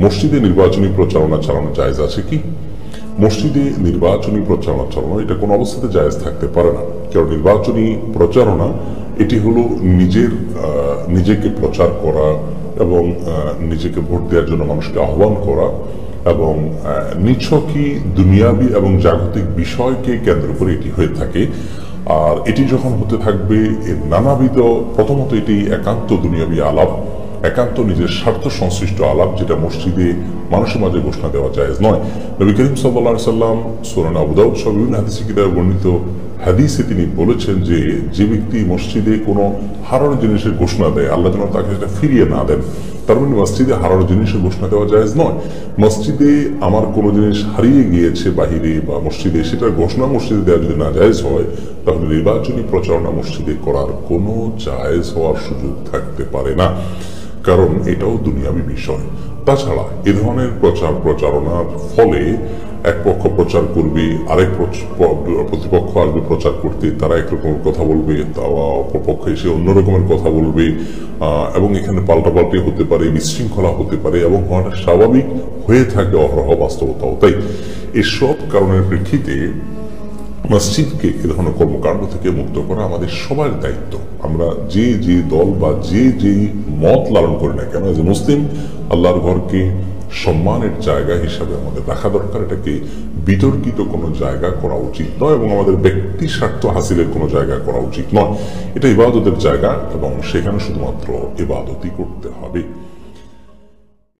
মসজিদে নির্বাচনী প্রচারণা চালানো জায়েজ আছে কি? মসজিদে নির্বাচনী প্রচারণা চালানো এটা কোনো অবস্থাতে জায়েজ থাকতে পারে না। কারণ নির্বাচনী প্রচারণা এটি হলো নিজেকে প্রচার করা এবং নিজেকে ভোট দেওয়ার জন্য মানুষকে আহ্বান করা এবং নিছকই দুনিয়াবী এবং জাগতিক বিষয়কে কেন্দ্র করে এটি হয়ে থাকে। আর এটি যখন হতে থাকবে নানাবিধ, প্রথমত এটি একান্ত দুনিয়াবী আলাপ, একান্ত নিজের স্বার্থ সংশ্লিষ্ট আলাপ, যেটা মসজিদে মানুষের মাঝে ঘোষণা দেওয়া জায়েজ নয়। নবী করিম সাল্লাল্লাহু আলাইহি সাল্লাম সূরা আবু দাউদ সহ বিভিন্ন হাদিসে কিতাবে বর্ণিত হাদিসে তিনি বলেছেন যে ব্যক্তি মসজিদে কোনো হারানো জিনিসের ঘোষণা দেয়, আল্লাহ যেন তাকে সেটা ফিরিয়ে না দেন। তার মানে মসজিদে হারানো জিনিসের ঘোষণা দেওয়া জায়েজ নয়। মসজিদে আমার কোনো জিনিস হারিয়ে গিয়েছে বাহিরে বা মসজিদে, সেটার ঘোষণা মসজিদে দেওয়া যদি না জায়েজ হয়, তাহলে নির্বাচনী প্রচারণা মসজিদে করার কোনো জায়েজ হওয়ার সুযোগ থাকতে পারে না, কারণ এটাও দুনিয়াবী বিষয়। তাছাড়া এ ধরনের প্রচারণার ফলে এক পক্ষ প্রচার করবে, আরেক প্রতিপক্ষ আসবে প্রচার করতে, তারা একরকম কথা বলবে, অপর পক্ষ এসে অন্য রকমের কথা বলবে, এবং এখানে পাল্টাপাল্টি হতে পারে, বিশৃঙ্খলা হতে পারে এবং হওয়াটা স্বাভাবিক হয়ে থাকে অহরহ বাস্তবতাও তাই। এসব কারণের প্রেক্ষিতে মসজিদকে এ ধরনের কর্মকাণ্ড থেকে মুক্ত করা আমাদের সবার দায়িত্ব। আমরা যে দল বা যে মত লালন করি না কেন, যে মুসলিম, আল্লাহর ঘরকে সম্মানের জায়গা হিসাবে আমাদের রাখা দরকার। এটাকে বিতর্কিত কোনো জায়গা করা উচিত নয় এবং আমাদের ব্যক্তি স্বার্থ হাসিলের কোনো জায়গা করা উচিত নয়। এটা ইবাদতের জায়গা এবং সেখানে শুধুমাত্র ইবাদতই করতে হবে।